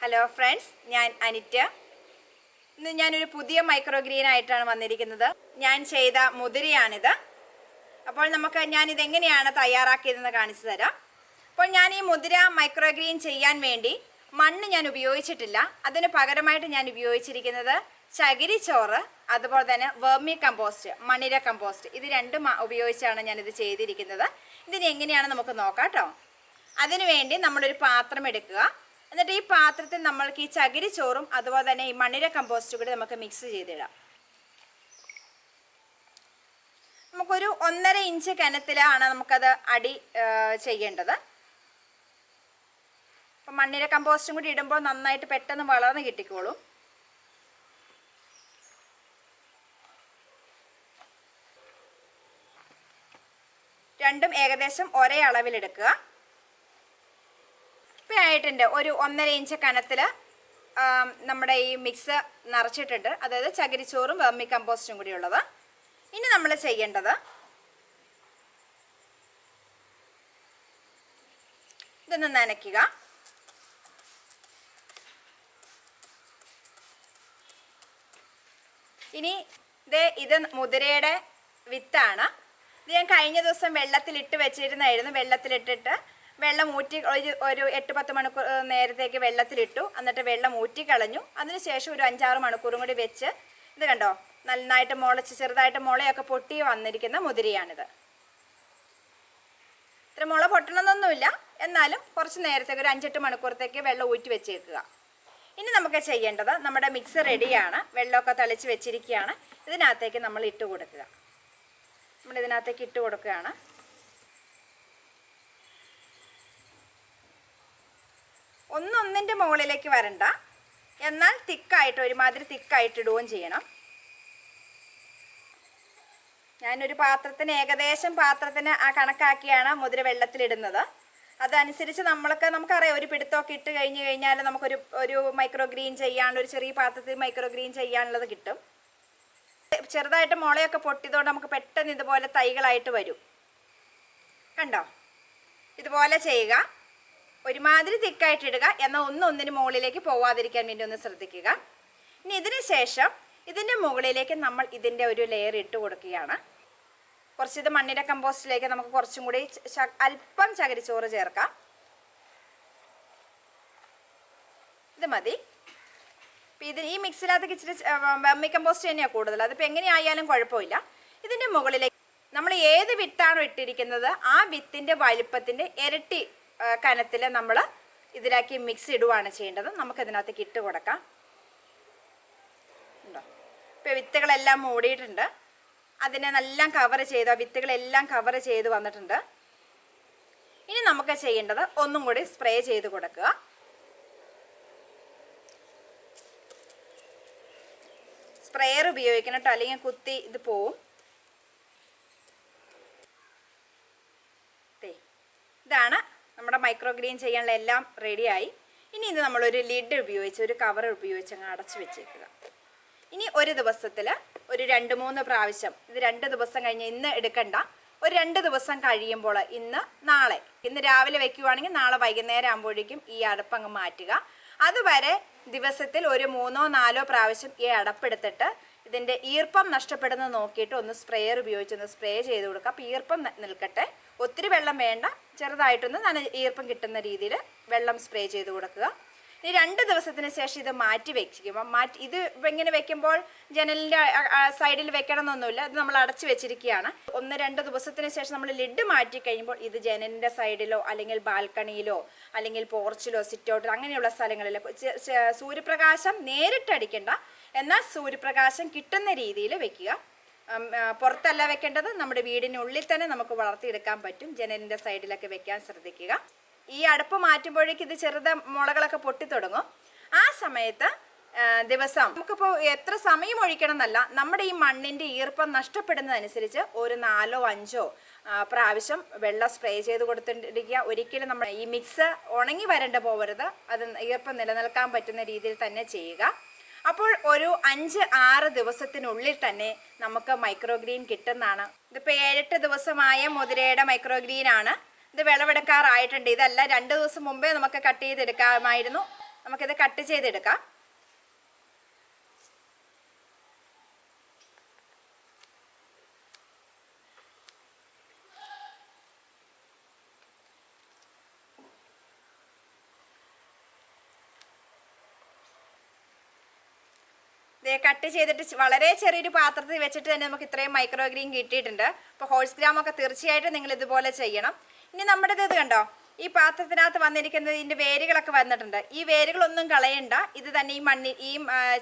Hello friends, ഞാൻ അനിറ്റ്. ഇന്ന് ഞാനൊരു പുതിയ മൈക്രോഗ്രീൻ ആയിട്ടാണ് വന്നിരിക്കുന്നത്. ഞാൻ ചെയ്ത മുതിരയാണിത്. അപ്പോൾ ഞാനിതെങ്ങനെയാണ് തയ്യാറാക്കിയതെന്ന് കാണിച്ചു തരാം. അപ്പോൾ ഞാൻ ഈ മുതിര മൈക്രോഗ്രീൻ ചെയ്യാൻ വേണ്ടി മണ്ണ് ഞാൻ ഉപയോഗിച്ചിട്ടില്ല. അതിന് പകരമായിട്ട് ഞാൻ ഉപയോഗിച്ചിരിക്കുന്നത് ചകിരിച്ചോറ്, അതുപോലെ തന്നെ വെർമി കമ്പോസ്റ്റ്, മണ്ണിര കമ്പോസ്റ്റ്. ഇത് രണ്ടും ഉപയോഗിച്ചാണ് ഞാനിത് ചെയ്തിരിക്കുന്നത്. ഇതിന് എങ്ങനെയാണ് നമുക്ക് നോക്കാം കേട്ടോ. അതിനുവേണ്ടി നമ്മളൊരു പാത്രം എടുക്കുക. എന്നിട്ട് ഈ പാത്രത്തിൽ നമ്മൾക്ക് ഈ ചകിരിച്ചോറും അതുപോലെ തന്നെ ഈ മണ്ണിര കമ്പോസ്റ്റും കൂടി നമുക്ക് മിക്സ് ചെയ്തിടാം. നമുക്കൊരു 1.5 ഇഞ്ച് കനത്തിലാണ് നമുക്കത് അടി ചെയ്യേണ്ടത്. അപ്പം മണ്ണിര കമ്പോസ്റ്റും കൂടി ഇടുമ്പോൾ നന്നായിട്ട് പെട്ടെന്ന് വളർന്ന് കിട്ടിക്കോളും. രണ്ടും ഏകദേശം ഒരേ അളവിലെടുക്കുക. ആയിട്ടുണ്ട്. ഒരു 1.5 ഇഞ്ച് കനത്തിൽ നമ്മുടെ ഈ മിക്സ് നിറച്ചിട്ടുണ്ട്. അതായത് ചകിരിച്ചോറും വെർമി കമ്പോസ്റ്റും കൂടി ഉള്ളത്. ഇനി നമ്മൾ ചെയ്യേണ്ടത് ഇതൊന്ന് നനയ്ക്കുക. ഇനി ഇത് മുതിരയുടെ വിത്താണ്. ഇത് ഞാൻ കഴിഞ്ഞ ദിവസം വെള്ളത്തിലിട്ട് വെച്ചിരുന്നായിരുന്നു. വെള്ളത്തിലിട്ടിട്ട് വെള്ളം ഊറ്റി ഒരു 8-10 മണിക്കൂർ നേരത്തേക്ക് വെള്ളത്തിലിട്ടു. എന്നിട്ട് വെള്ളം ഊറ്റിക്കളഞ്ഞു. അതിനുശേഷം ഒരു 5-6 മണിക്കൂറും കൂടി വെച്ച് ഇത് കണ്ടോ, നന്നായിട്ട് മുളച്ച് ചെറുതായിട്ട് മുളയൊക്കെ പൊട്ടി വന്നിരിക്കുന്ന മുതിരയാണിത്. ഇത്ര മുള പൊട്ടണമെന്നൊന്നുമില്ല, എന്നാലും കുറച്ച് നേരത്തേക്ക് ഒരു 5-8 മണിക്കൂറത്തേക്ക് വെള്ളം ഊറ്റി വെച്ചേക്കുക. ഇനി നമുക്ക് ചെയ്യേണ്ടത്, നമ്മുടെ മിക്സ് റെഡിയാണ്. വെള്ളമൊക്കെ തളിച്ച് വെച്ചിരിക്കുകയാണ്. ഇതിനകത്തേക്ക് നമ്മൾ ഇട്ട് കൊടുക്കുക. നമ്മളിതിനകത്തേക്ക് ഇട്ട് കൊടുക്കുകയാണ്. ഒന്നിൻ്റെ മുകളിലേക്ക് വരണ്ട, എന്നാൽ തിക്കായിട്ട് ഒരുമാതിരി തിക്കായിട്ട് ഇടുകയും ചെയ്യണം. ഞാനൊരു പാത്രത്തിന് ആ കണക്കാക്കിയാണ് മുതിര വെള്ളത്തിലിടുന്നത്. അതനുസരിച്ച് നമുക്കറിയാം, ഒരു പിടുത്തമൊക്കെ ഇട്ട് കഴിഞ്ഞാൽ നമുക്കൊരു മൈക്രോഗ്രീൻ ചെയ്യാനുള്ള, ഒരു ചെറിയ പാത്രത്തിൽ മൈക്രോഗ്രീൻ ചെയ്യാനുള്ളത് കിട്ടും. ചെറുതായിട്ട് മുളയൊക്കെ പൊട്ടിയതുകൊണ്ട് നമുക്ക് പെട്ടെന്ന് ഇതുപോലെ തൈകളായിട്ട് വരും. കണ്ടോ, ഇതുപോലെ ചെയ്യുക. ഒരുമാതിരി തിക്കായിട്ട് ഇടുക, എന്നാൽ ഒന്നിന് മുകളിലേക്ക് പോവാതിരിക്കാൻ വേണ്ടി ഒന്ന് ശ്രദ്ധിക്കുക. ഇനി ഇതിന് ശേഷം ഇതിൻ്റെ മുകളിലേക്ക് നമ്മൾ ഇതിൻ്റെ ഒരു ലെയർ ഇട്ട് കൊടുക്കുകയാണ്. ഇത് മണ്ണിര കമ്പോസ്റ്റിലേക്ക് നമുക്ക് കുറച്ചും കൂടി അല്പം ചകിരിച്ചോറ് ചേർക്കാം. ഇത് മതി. ഈ മിക്സിനകത്തേക്ക് ഇച്ചിരി വെർമി കമ്പോസ്റ്റ് തന്നെയാണ് കൂടുതൽ. അതിപ്പോൾ എങ്ങനെയായാലും കുഴപ്പമില്ല. ഇതിൻ്റെ മുകളിലേക്ക് നമ്മൾ ഏത് വിത്താണോ ഇട്ടിരിക്കുന്നത് ആ വിത്തിൻ്റെ വലുപ്പത്തിൻ്റെ ഇരട്ടി കനത്തിൽ നമ്മൾ ഇതിലാക്കി മിക്സ് ഇടുകയാണ് ചെയ്യേണ്ടത്. നമുക്കിതിനകത്തേക്ക് ഇട്ട് കൊടുക്കാം. ഉണ്ടോ, ഇപ്പോൾ വിത്തുകളെല്ലാം മൂടിയിട്ടുണ്ട്. അതിനെ നല്ല വിത്തുകളെല്ലാം കവർ ചെയ്ത് വന്നിട്ടുണ്ട്. ഇനി നമുക്ക് ചെയ്യേണ്ടത് ഒന്നും കൂടി സ്പ്രേ ചെയ്ത് കൊടുക്കുക. സ്പ്രേയർ ഉപയോഗിക്കണം കേട്ടോ, അല്ലെങ്കിൽ കുത്തി ഇത് പോവും. ഇതാണ് നമ്മുടെ മൈക്രോഗ്രീൻ ചെയ്യാനുള്ള എല്ലാം റെഡിയായി. ഇനി ഇത് നമ്മളൊരു ലിഡ് ഉപയോഗിച്ച്, ഒരു കവർ ഉപയോഗിച്ച് അങ്ങ് അടച്ചു വെച്ചേക്കുക. ഇനി ഒരു ദിവസത്തിൽ ഒരു 2-3 പ്രാവശ്യം, ഇത് 2 ദിവസം കഴിഞ്ഞ്, ഇന്ന് എടുക്കണ്ട, ഒരു 2 ദിവസം കഴിയുമ്പോൾ, ഇന്ന് രാവിലെ വെക്കുകയാണെങ്കിൽ നാളെ വൈകുന്നേരം ആകുമ്പോഴേക്കും ഈ അടപ്പങ്ങ് മാറ്റുക. അതുവരെ ദിവസത്തിൽ ഒരു 3-4 പ്രാവശ്യം ഈ അടപ്പെടുത്തിട്ട് ഇതിൻ്റെ ഈർപ്പം നഷ്ടപ്പെടുന്നത് നോക്കിയിട്ട് ഒന്ന് സ്പ്രേയർ ഉപയോഗിച്ചൊന്ന് സ്പ്രേ ചെയ്ത് കൊടുക്കുക. അപ്പോൾ ഈർപ്പം നിൽക്കട്ടെ, ഒത്തിരി വെള്ളം വേണ്ട, ചെറുതായിട്ടൊന്ന് ഈർപ്പം കിട്ടുന്ന രീതിയിൽ വെള്ളം സ്പ്രേ ചെയ്ത് കൊടുക്കുക. ഇനി 2 ദിവസത്തിന് ശേഷം ഇത് മാറ്റി വെക്കുമ്പോൾ, ഇത് ഇങ്ങനെ വെക്കുമ്പോൾ ജനലിൻ്റെ സൈഡിൽ വെക്കണം എന്നൊന്നുമില്ല. ഇത് നമ്മൾ അടച്ചു വെച്ചിരിക്കുകയാണ്. 1-2 ദിവസത്തിന് ശേഷം നമ്മൾ ലിഡ് മാറ്റി കഴിയുമ്പോൾ ഇത് ജനലിൻ്റെ സൈഡിലോ അല്ലെങ്കിൽ ബാൽക്കണിയിലോ അല്ലെങ്കിൽ പോർച്ചിലോ സിറ്റൗട്ടിലോ അങ്ങനെയുള്ള സ്ഥലങ്ങളിലോ സൂര്യപ്രകാശം നേരിട്ടടിക്കേണ്ട, എന്നാൽ സൂര്യപ്രകാശം കിട്ടുന്ന രീതിയിൽ വെക്കുക. പുറത്തല്ല വെക്കേണ്ടത്, നമ്മുടെ വീടിനുള്ളിൽ തന്നെ നമുക്ക് വളർത്തിയെടുക്കാൻ പറ്റും. ജനലിൻ്റെ സൈഡിലൊക്കെ വെക്കാൻ ശ്രദ്ധിക്കുക. ഈ അടപ്പ് മാറ്റുമ്പോഴേക്ക് ഇത് മുളകളൊക്കെ പൊട്ടിത്തുടങ്ങും. ആ സമയത്ത് ദിവസം നമുക്കിപ്പോൾ എത്ര സമയം ഒഴിക്കണം എന്നല്ല, നമ്മുടെ ഈ മണ്ണിൻ്റെ ഈർപ്പം നഷ്ടപ്പെടുന്നതനുസരിച്ച് ഒരു 4-5 പ്രാവശ്യം വെള്ളം സ്പ്രേ ചെയ്ത് കൊടുത്തിരിക്കുക. ഒരിക്കലും നമ്മൾ ഈ മിക്സ് ഉണങ്ങി വരേണ്ട പോകരുത്. അത് ഈർപ്പം നിലനിൽക്കാൻ പറ്റുന്ന രീതിയിൽ തന്നെ ചെയ്യുക. അപ്പോൾ ഒരു 5-6 ദിവസത്തിനുള്ളിൽ തന്നെ നമുക്ക് മൈക്രോഗ്രീൻ കിട്ടുന്നതാണ്. ഇതിപ്പോൾ 7-8 ദിവസമായ മുതിരയുടെ മൈക്രോഗ്രീൻ ആണ്. ഇത് വിളവെടുക്കാറായിട്ടുണ്ട്. ഇതല്ല 2 ദിവസം മുമ്പേ നമുക്ക് കട്ട് ചെയ്തെടുക്കാമായിരുന്നു. നമുക്കിത് കട്ട് ചെയ്തെടുക്കാം. ഇത് കട്ട് ചെയ്തിട്ട് വളരെ ചെറിയൊരു പാത്രത്തിൽ വെച്ചിട്ട് തന്നെ നമുക്ക് ഇത്രയും മൈക്രോ ഗ്രീൻ കിട്ടിയിട്ടുണ്ട്. അപ്പോൾ ഹോൾസ് ഗ്രാമൊക്കെ തീർച്ചയായിട്ടും നിങ്ങൾ ഇതുപോലെ ചെയ്യണം. ഇനി നമ്മുടെ ഇത് കണ്ടോ, ഈ പാത്രത്തിനകത്ത് വന്നിരിക്കുന്നത് ഇതിൻ്റെ വേരുകളൊക്കെ വന്നിട്ടുണ്ട്. ഈ വേരുകളൊന്നും കളയണ്ട. ഇത് തന്നെ ഈ മണ്ണിൽ ഈ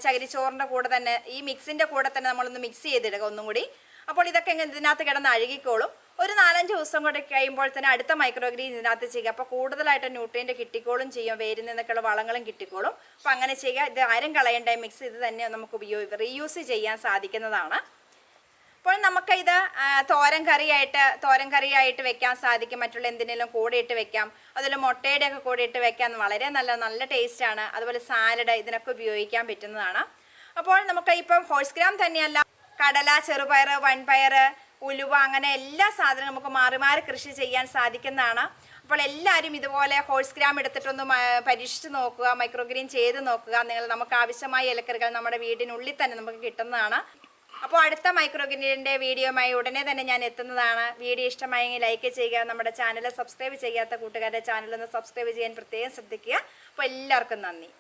ചകിരിച്ചോറിൻ്റെ കൂടെ തന്നെ ഈ മിക്സിൻ്റെ കൂടെ തന്നെ നമ്മളൊന്ന് മിക്സ് ചെയ്തിടുക ഒന്നും കൂടി. അപ്പോൾ ഇതൊക്കെ ഇതിനകത്ത് കിടന്ന് അഴുകിക്കോളും. ഒരു 4-5 ദിവസം കൂടെ കഴിയുമ്പോൾ തന്നെ അടുത്ത മൈക്രോ ഗ്രീൻ ഇതിനകത്ത് ചെയ്യുക. അപ്പോൾ കൂടുതലായിട്ട് ന്യൂട്രിയൻ്റ് കിട്ടിക്കോളും ചെയ്യും, വേരിൽ നിന്നൊക്കെയുള്ള വളങ്ങളും കിട്ടിക്കോളും. അപ്പോൾ അങ്ങനെ ചെയ്യുക. ഇത് ആരും കളയേണ്ട മിക്സ് ഇത് തന്നെ നമുക്ക് റീയൂസ് ചെയ്യാൻ സാധിക്കുന്നതാണ്. അപ്പോൾ നമുക്ക് ഇത് തോരൻ കറിയായിട്ട് വെക്കാൻ സാധിക്കും. മറ്റുള്ള എന്തിനേലും കൂടെ ഇട്ട് വെക്കാം. അതുപോലെ മുട്ടയുടെ ഒക്കെ കൂടെ ഇട്ട് വെക്കാൻ വളരെ നല്ല ടേസ്റ്റാണ്. അതുപോലെ സാലഡ് ഇതിനൊക്കെ ഉപയോഗിക്കാൻ പറ്റുന്നതാണ്. അപ്പോൾ നമുക്ക് ഇപ്പം ഹോൾസ് ഗ്രാം തന്നെയല്ല, കടല, ചെറുപയർ, വൻപയർ, ഉലുവ അങ്ങനെ എല്ലാ സാധനവും നമുക്ക് മാറി മാറി കൃഷി ചെയ്യാൻ സാധിക്കുന്നതാണ്. അപ്പോൾ എല്ലാവരും ഇതുപോലെ ഹോൾസ് ഗ്രാം എടുത്തിട്ടൊന്ന് പരീക്ഷിച്ച് നോക്കുക, മൈക്രോഗ്രീൻ ചെയ്ത് നോക്കുക. നമുക്ക് ആവശ്യമായ ഇലക്കറികൾ നമ്മുടെ വീടിനുള്ളിൽ തന്നെ നമുക്ക് കിട്ടുന്നതാണ്. അപ്പോൾ അടുത്ത മൈക്രോഗ്രീനിൻ്റെ വീഡിയോയുമായി ഉടനെ തന്നെ ഞാൻ എത്തുന്നതാണ്. വീഡിയോ ഇഷ്ടമായെങ്കിൽ ലൈക്ക് ചെയ്യുക. നമ്മുടെ ചാനൽ സബ്സ്ക്രൈബ് ചെയ്യാത്ത കൂട്ടുകാരുടെ ചാനലൊന്ന് സബ്സ്ക്രൈബ് ചെയ്യാൻ പ്രത്യേകം ശ്രദ്ധിക്കുക. അപ്പോൾ എല്ലാവർക്കും നന്ദി.